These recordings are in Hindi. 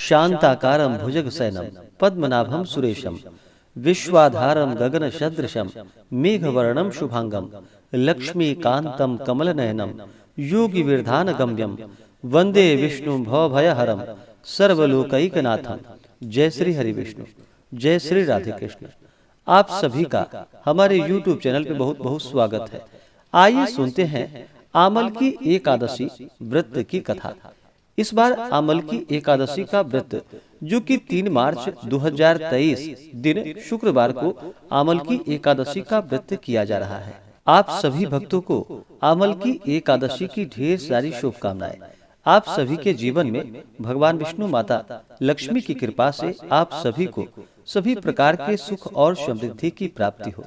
शांताकारं भुजगशयनं पद्मनाभं सुरेशं विश्वाधारं गगनसदृशं मेघवर्णं शुभांगं लक्ष्मीकान्तं कमलनयनं योगिविरधानगम्यं वंदे विष्णु भवभयहरं सर्वलोकैकनाथं। जय श्री हरि विष्णु, जय श्री राधे कृष्ण। आप सभी का हमारे YouTube चैनल पे बहुत बहुत स्वागत है। आइए सुनते हैं आमल की एकादशी व्रत की कथा। इस बार आमल की एकादशी का व्रत जो कि 3 मार्च 2023 दिन शुक्रवार को आमल की एकादशी का व्रत किया जा रहा है। आप सभी भक्तों को आमल की एकादशी की ढेर सारी शुभकामनाएं। आप सभी के जीवन में भगवान विष्णु माता लक्ष्मी की कृपा से आप सभी को सभी प्रकार के सुख और समृद्धि की प्राप्ति हो।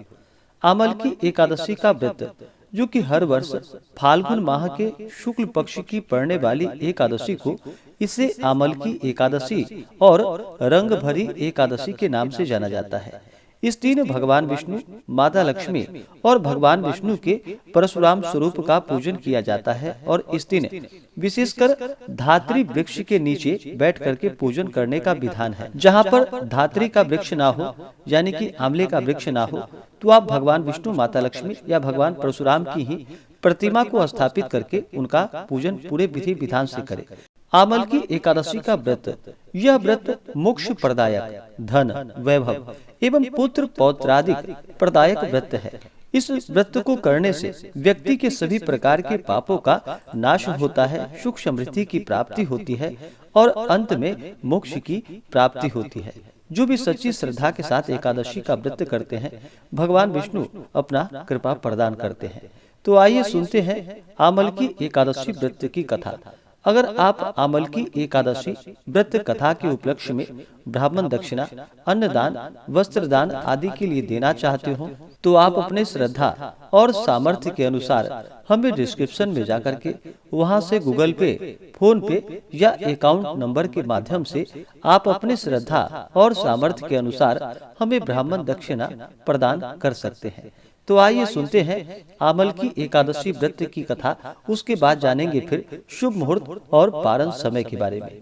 आमल की एकादशी का व्रत जो कि हर वर्ष फाल्गुन माह के शुक्ल पक्ष की पड़ने वाली एकादशी को इसे आमल की एकादशी और रंग भरी एकादशी के नाम से जाना जाता है। इस दिन भगवान विष्णु, माता लक्ष्मी और भगवान विष्णु के परशुराम स्वरूप का पूजन किया जाता है और इस दिन विशेषकर धात्री वृक्ष के नीचे बैठ करके पूजन करने का विधान है। जहाँ पर धात्री का वृक्ष ना हो यानी कि आंवले का वृक्ष ना हो तो आप भगवान विष्णु, माता लक्ष्मी या भगवान परशुराम की ही प्रतिमा को स्थापित करके उनका पूजन पूरे विधि विधान से करें। आमल की एकादशी का व्रत, यह व्रत मोक्ष प्रदायक, धन, वैभव एवं पुत्र पौत्रादि प्रदायक व्रत है। इस व्रत को करने से व्यक्ति के सभी प्रकार के पापों का नाश होता है, सुख समृद्धि की प्राप्ति होती है और अंत में मोक्ष की प्राप्ति होती है। जो भी सच्ची श्रद्धा के साथ एकादशी का व्रत करते हैं, भगवान विष्णु अपना कृपा प्रदान करते हैं। तो आइए सुनते हैं आमल की एकादशी व्रत की कथा। अगर आप आमल की एकादशी व्रत कथा के उपलक्ष्य में ब्राह्मण दक्षिणा, अन्नदान, वस्त्रदान आदि के लिए देना चाहते हो तो आप अपने श्रद्धा और सामर्थ्य के अनुसार हमें डिस्क्रिप्शन में जाकर के वहां से गूगल पे, फोन पे या अकाउंट नंबर के माध्यम से आप अपने श्रद्धा और सामर्थ्य के अनुसार हमें ब्राह्मण दक्षिणा प्रदान कर सकते हैं। तो आइए सुनते हैं आमल की एकादशी व्रत की कथा। उसके बाद जानेंगे फिर शुभ मुहूर्त और पारण समय के बारे में।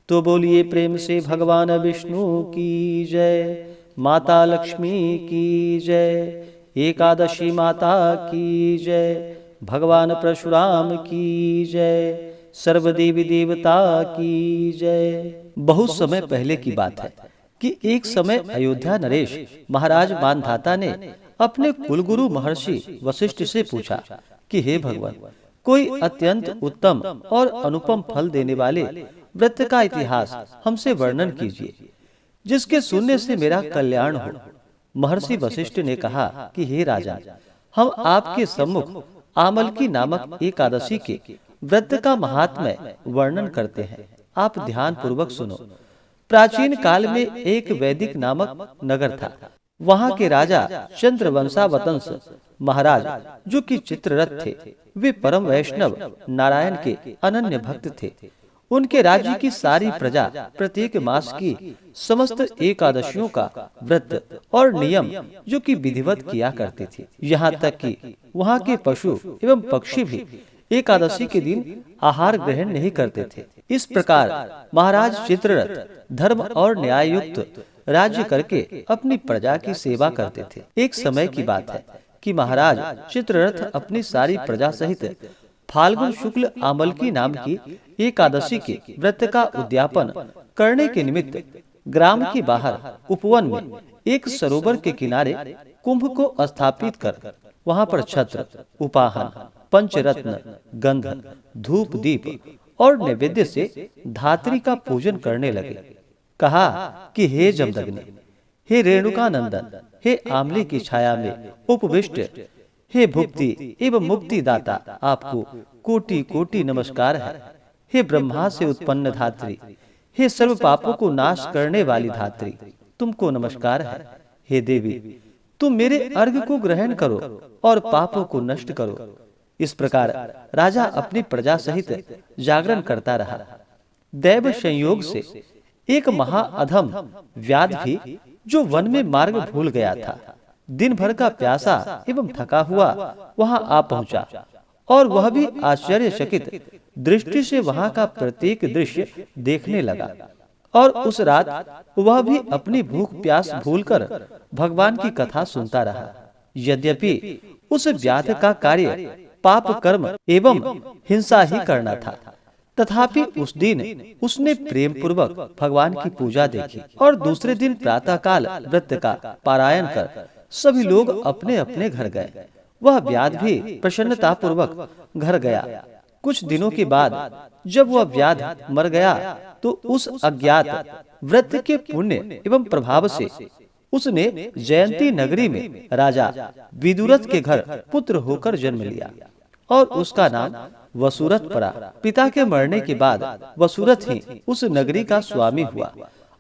तो बोलिए प्रेम से भगवान विष्णु की जय, माता लक्ष्मी की जय, एकादशी माता की जय, भगवान परशुराम की जय, सर्वदेवी देवता की जय। बहुत समय पहले की बात है कि एक समय अयोध्या नरेश महाराज मानधाता ने अपने कुलगुरु महर्षि वशिष्ठ से पूछा कि हे भगवान, कोई अत्यंत उत्तम और अनुपम फल देने वाले व्रत का इतिहास हमसे वर्णन कीजिए जिसके सुनने से मेरा कल्याण हो। महर्षि वशिष्ठ ने कहा कि हे राजा, हम आपके सम्मुख आमल की नामक एकादशी के व्रत का महात्म्य वर्णन करते हैं। आप ध्यान पूर्वक सुनो। प्राचीन काल में एक वैदिक नामक नगर था। वहाँ के राजा चंद्रवंशावतंस महाराज जो कि चित्ररथ थे, वे परम वैष्णव नारायण के अनन्य भक्त थे। उनके राज्य की सारी प्रजा प्रत्येक मास की समस्त एकादशियों का व्रत और नियम जो कि विधिवत किया करते थे। यहाँ तक कि वहाँ के पशु एवं पक्षी भी एकादशी के दिन आहार ग्रहण नहीं करते थे। इस प्रकार महाराज चित्ररथ धर्म और न्याय युक्त राज्य करके अपनी प्रजा की सेवा करते थे। एक समय की बात है कि महाराज चित्ररथ अपनी सारी प्रजा सहित फाल्गुन शुक्ल आमल की नाम की एकादशी के व्रत का उद्यापन करने के निमित्त ग्राम के बाहर उपवन में एक सरोवर के किनारे कुंभ को स्थापित कर वहां पर छत्र, उपाहन, पंचरत्न, गंध, धूप, दीप और नैवेद्य से धात्री का पूजन करने लगे। कहा कि हे जमदग्नि, हे रेणुका नंदन, हे आमले की छाया में उपविष्ट, हे भुक्ति एवं मुक्ति दाता, आपको कोटि कोटि नमस्कार है। हे ब्रह्मा से उत्पन्न धात्री, हे सर्व पापों को नाश करने वाली धात्री, तुमको नमस्कार है। हे देवी, तुम मेरे अर्घ को ग्रहण करो और पापों को नष्ट करो। इस प्रकार राजा अपनी प्रजा सहित जागरण करता रहा। दैव संयोग से एक महाअधम व्याध भी जो वन में मार्ग भूल गया था, दिन भर का प्यासा एवं थका हुआ वहां आ पहुंचा और वह भी आश्चर्यचकित दृष्टि से वहां का प्रत्येक दृश्य देखने लगा और उस रात वह भी अपनी भूख प्यास भूलकर भगवान की कथा सुनता रहा। यद्यपि उस व्याध का कार्य पाप कर्म एवं हिंसा ही करना था, तथापि उस दिन उसने प्रेम पूर्वक भगवान की पूजा देखी और दूसरे दिन प्रातःकाल व्रत का पारायण कर सभी लोग अपने अपने घर गए। वह व्याध भी प्रसन्नता पूर्वक घर गया। कुछ दिनों के बाद जब वह व्याध मर गया तो उस अज्ञात व्रत के पुण्य एवं प्रभाव से उसने जयंती नगरी में राजा विदुरथ के घर पुत्र होकर जन्म लिया और उसका नाम वसुरथ पड़ा। पिता के मरने के बाद वसुरथ ही उस नगरी का स्वामी हुआ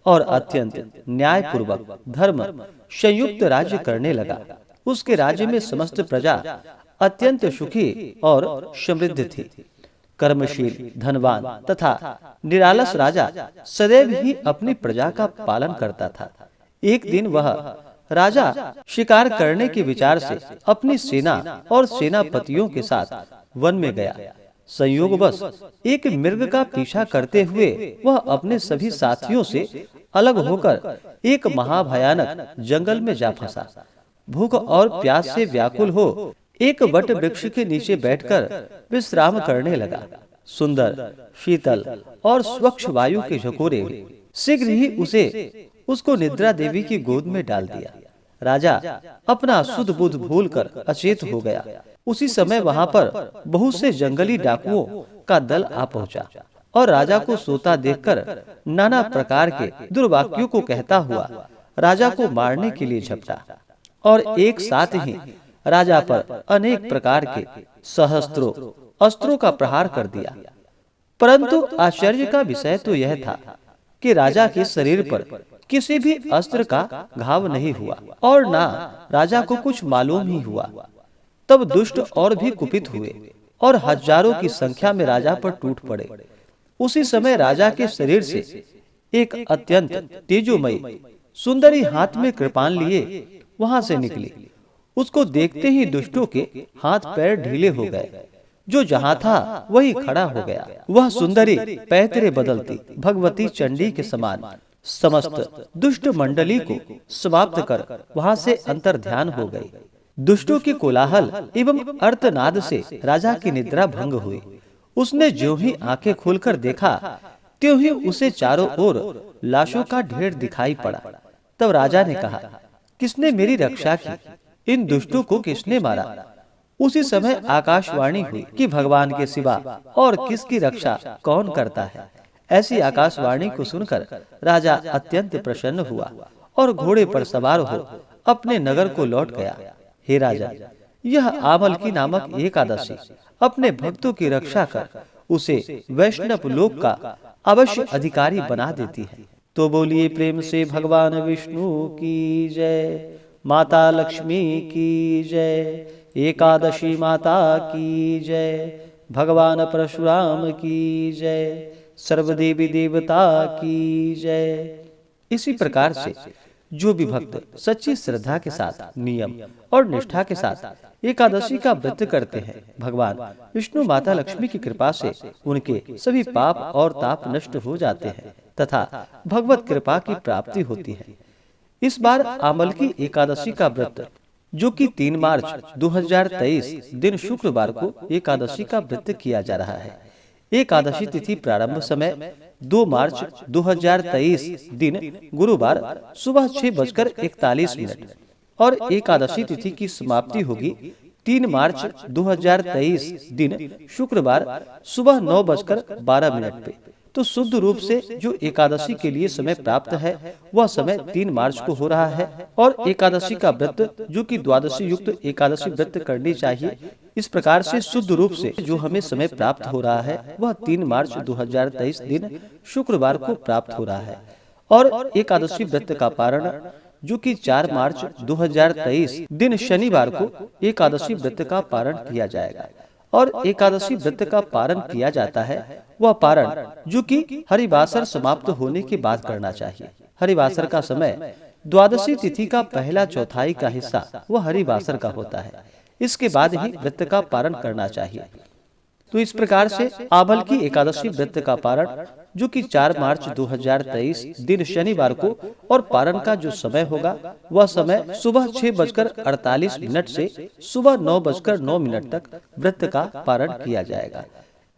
और अत्यंत न्याय पूर्वक धर्म संयुक्त राज्य करने लगा। उसके राज्य में समस्त प्रजा अत्यंत सुखी और समृद्ध थी। कर्मशील, धनवान तथा निरालस राजा सदैव ही अपनी प्रजा का पालन करता था। एक दिन वह राजा शिकार करने के विचार से अपनी सेना और सेनापतियों के साथ वन में गया। संयोगवश एक मृग का पीछा करते हुए वह अपने सभी साथियों से अलग होकर एक महाभयानक जंगल में जा फंसा। भूख और प्यास से व्याकुल हो एक वट वृक्ष के नीचे बैठकर विश्राम करने लगा। सुंदर, शीतल और स्वच्छ वायु के झकोरे शीघ्र ही उसको निद्रा देवी की गोद में डाल दिया। राजा अपना शुद्ध बुद्ध भूलकर अचेत हो गया। उसी समय वहां पर बहुत से जंगली डाकुओं का दल आ पहुंचा और राजा को सोता देखकर नाना प्रकार के दुर्वाक्यों को कहता हुआ राजा को मारने के लिए झपटा और एक साथ ही राजा पर अनेक प्रकार के सहस्त्रों अस्त्रों का प्रहार कर दिया। परंतु आश्चर्य का विषय तो यह था कि राजा के शरीर पर किसी भी अस्त्र का घाव नहीं हुआ और ना राजा को कुछ मालूम ही हुआ। तब दुष्ट और भी कुपित हुए और हजारों की संख्या में राजा पर टूट पड़े। उसी समय राजा के शरीर से एक अत्यंत तेजोमयी सुंदरी हाथ में कृपाण लिए वहां से निकली। उसको देखते ही दुष्टों के हाथ पैर ढीले हो गए। जो जहां था वही खड़ा हो गया। वह सुंदरी पैतरे बदलती भगवती चंडी के समान समस्त दुष्ट मंडली को समाप्त कर वहां से अंतर ध्यान हो गई। दुष्टों के कोलाहल एवं अर्थनाद से राजा की निद्रा भंग हुई। उसने जो ही आंखें खोलकर देखा त्यों ही उसे चारों ओर लाशों का ढेर दिखाई पड़ा। तब राजा ने कहा, किसने मेरी रक्षा की? इन दुष्टों को किसने मारा? उसी समय आकाशवाणी हुई कि भगवान के सिवा और किसकी रक्षा कौन करता है। ऐसी आकाशवाणी को सुनकर राजा अत्यंत प्रसन्न हुआ और घोड़े पर सवार हो अपने नगर को लौट गया। हे राजा, यह आमलकी नामक एकादशी अपने भक्तों की रक्षा कर उसे वैष्णव लोक का अवश्य अधिकारी बना देती है। तो बोलिए प्रेम से भगवान विष्णु की जय, माता लक्ष्मी की जय, एकादशी माता की जय, भगवान परशुराम की जय, सर्वदेवी देवता की जय। इसी प्रकार से जो भी भक्त सच्ची श्रद्धा के साथ, नियम और निष्ठा के साथ एकादशी का व्रत करते हैं, भगवान विष्णु माता लक्ष्मी की कृपा से उनके सभी पाप और ताप नष्ट हो जाते हैं तथा भगवत कृपा की प्राप्ति होती है। इस बार आमलकी एकादशी का व्रत, जो कि 3 मार्च 2023 दिन शुक्रवार को एकादशी का व्रत किया जा रहा है। एकादशी तिथि प्रारंभ समय 2 मार्च 2023 दिन गुरुवार सुबह 6:41 और एकादशी तिथि की समाप्ति होगी 3 मार्च 2023 दिन शुक्रवार सुबह 9:12 पे। तो शुद्ध रूप से जो एकादशी के लिए समय प्राप्त है वह समय 3 मार्च को हो रहा है और एकादशी का व्रत, जो कि द्वादशी युक्त एकादशी व्रत करनी चाहिए, इस प्रकार से शुद्ध रूप से जो हमें समय प्राप्त हो रहा है वह 3 मार्च 2023 दिन शुक्रवार को प्राप्त हो रहा है। और एकादशी व्रत का पारण, जो कि 4 मार्च 2023 दिन शनिवार को एकादशी व्रत का पारण किया जाएगा। और एकादशी व्रत का पारण किया जाता है वह पारण जो कि हरिवासर समाप्त होने के बाद करना चाहिए। हरिवासर का समय द्वादशी तिथि का पहला चौथाई का हिस्सा वह हरिवासर का होता है। इसके बाद ही व्रत का पारण करना चाहिए। तो इस प्रकार से आमल की एकादशी व्रत का पारण, जो कि 4 मार्च 2023 दिन शनिवार को, और पारण का जो समय होगा वह समय सुबह 6:48 से सुबह 9:09 तक व्रत का पारण किया जाएगा।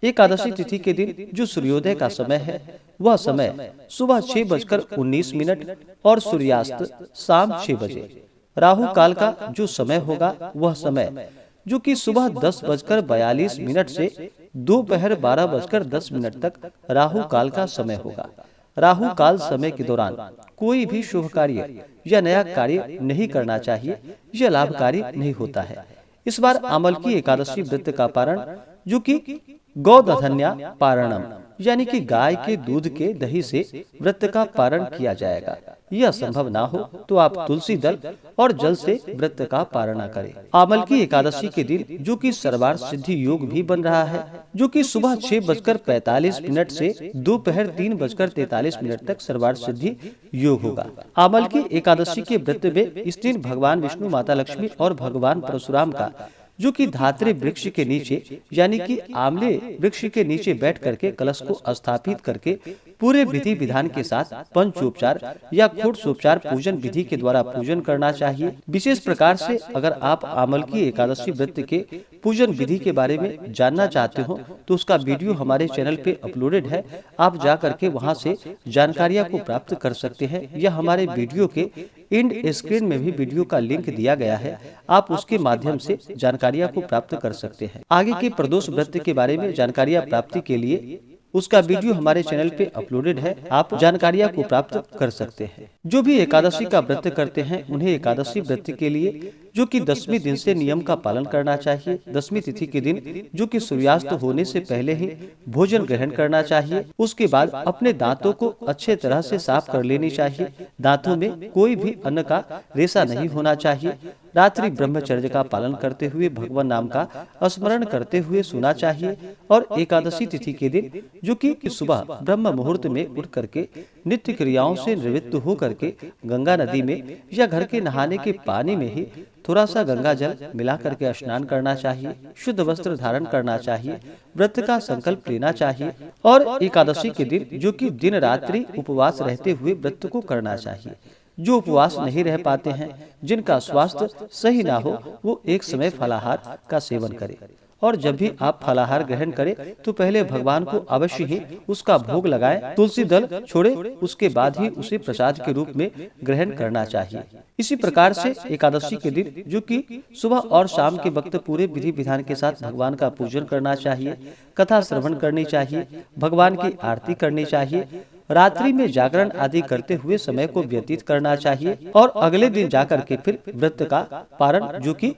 एकादशी तिथि के दिन जो सूर्योदय का समय है वह समय सुबह 6:19 और सूर्यास्त शाम 6 बजे। राहु काल का जो समय होगा वह समय जो कि सुबह 10:42 से दोपहर 12:10 तक राहु काल का समय होगा। राहु काल समय के दौरान कोई भी शुभ कार्य या नया कार्य नहीं करना चाहिए, यह लाभकारी नहीं होता है। इस बार आमल की एकादशी व्रत का पारण, जो कि गौदधन्या पारणम यानी कि गाय के दूध के दही से व्रत का पारण किया जाएगा। यह संभव ना हो तो आप तुलसी दल और जल से व्रत का पारण करें। आमल की एकादशी के दिन जो कि सर्वार्थ सिद्धि योग भी बन रहा है, जो कि सुबह 6:45 से दोपहर 3:43 तक सर्वार्थ सिद्धि योग होगा। आमल की एकादशी के व्रत में इस दिन भगवान विष्णु, माता लक्ष्मी और भगवान परशुराम का, जो कि धात्री वृक्ष के नीचे यानी कि आमले वृक्ष के नीचे बैठ करके कलश को स्थापित करके पूरे विधि विधान के साथ पंचोपचार या खोटोपचार पूजन विधि के द्वारा पूजन करना चाहिए। विशेष प्रकार से अगर आप आमल की एकादशी व्रत के पूजन विधि के बारे में जानना चाहते हो तो उसका वीडियो हमारे चैनल पे अपलोडेड है, आप जा करके वहां से जानकारियां को प्राप्त कर सकते हैं, या हमारे वीडियो के एंड स्क्रीन में भी वीडियो का लिंक दिया गया है, आप उसके माध्यम से जानकारियां को प्राप्त कर सकते हैं। आगे के प्रदोष व्रत के बारे में जानकारियां प्राप्ति के लिए उसका वीडियो हमारे चैनल पे अपलोडेड है, आप जानकारियां को प्राप्त कर सकते हैं। जो भी एकादशी का व्रत करते हैं उन्हें एकादशी व्रत के लिए जो कि 10वें दिन से नियम का पालन करना चाहिए। 10वीं तिथि के दिन जो कि सूर्यास्त होने से पहले ही भोजन ग्रहण करना चाहिए। उसके बाद अपने दांतों को अच्छे तरह से साफ कर लेनी चाहिए। दांतों में कोई भी अन्न का रेशा नहीं होना चाहिए। रात्रि ब्रह्मचर्य का पालन करते हुए भगवान नाम का स्मरण करते हुए सोना चाहिए। और एकादशी तिथि के दिन जो कि सुबह ब्रह्म मुहूर्त में उठ करके नित्य क्रियाओं से निवृत्त हो करके गंगा नदी में या घर के नहाने के पानी में ही थोड़ा सा गंगा जल मिला करके स्नान करना चाहिए। शुद्ध वस्त्र धारण करना चाहिए। व्रत का संकल्प लेना चाहिए और एकादशी के दिन जो कि दिन रात्रि उपवास रहते हुए व्रत को करना चाहिए। जो उपवास नहीं रह पाते हैं, जिनका स्वास्थ्य सही ना हो, वो एक समय फलाहार का सेवन करें। और जब भी आप फलाहार ग्रहण करें तो पहले भगवान को अवश्य ही उसका भोग लगाएं, तुलसी दल छोड़े, उसके बाद ही उसे प्रसाद के रूप में ग्रहण करना चाहिए। इसी प्रकार से एकादशी के दिन जो कि सुबह और शाम के वक्त पूरे विधि विधान के साथ भगवान का पूजन करना चाहिए, कथा श्रवण करनी चाहिए, भगवान की आरती करनी चाहिए, रात्रि में जागरण आदि करते हुए समय को व्यतीत करना चाहिए। और अगले दिन जाकर के फिर व्रत का पारण जो कि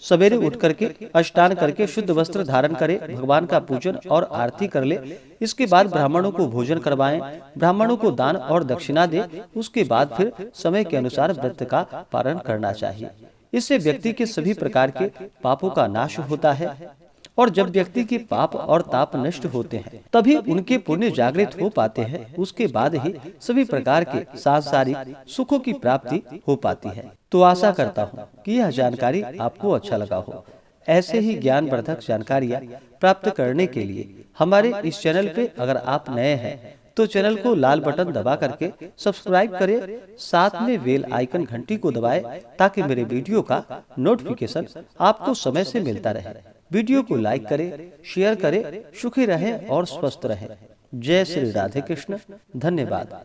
सवेरे उठ करके स्नान करके शुद्ध वस्त्र धारण करे, भगवान का पूजन और आरती कर ले। इसके बाद ब्राह्मणों को भोजन करवाएं, ब्राह्मणों को दान और दक्षिणा दे। उसके बाद फिर समय के अनुसार व्रत का पारण करना चाहिए। इससे व्यक्ति के सभी प्रकार के पापों का नाश होता है। और जब व्यक्ति के पाप और ताप नष्ट होते हैं तभी उनके पुण्य जागृत हो पाते हैं। उसके बाद ही सभी प्रकार के सांसारिक सुखों की प्राप्ति हो पाती है। तो आशा करता हूँ कि यह जानकारी आपको अच्छा लगा हो। ऐसे ही ज्ञानवर्धक जानकारियाँ प्राप्त करने के लिए हमारे इस चैनल पे अगर आप नए हैं तो चैनल को लाल बटन दबा करके सब्सक्राइब करें, साथ में बेल आइकन घंटी को दबाएं ताकि मेरे वीडियो का नोटिफिकेशन आपको समय से मिलता रहे। वीडियो को लाइक करें, शेयर करें। सुखी रहें और स्वस्थ रहें। जय श्री राधे कृष्ण। धन्यवाद।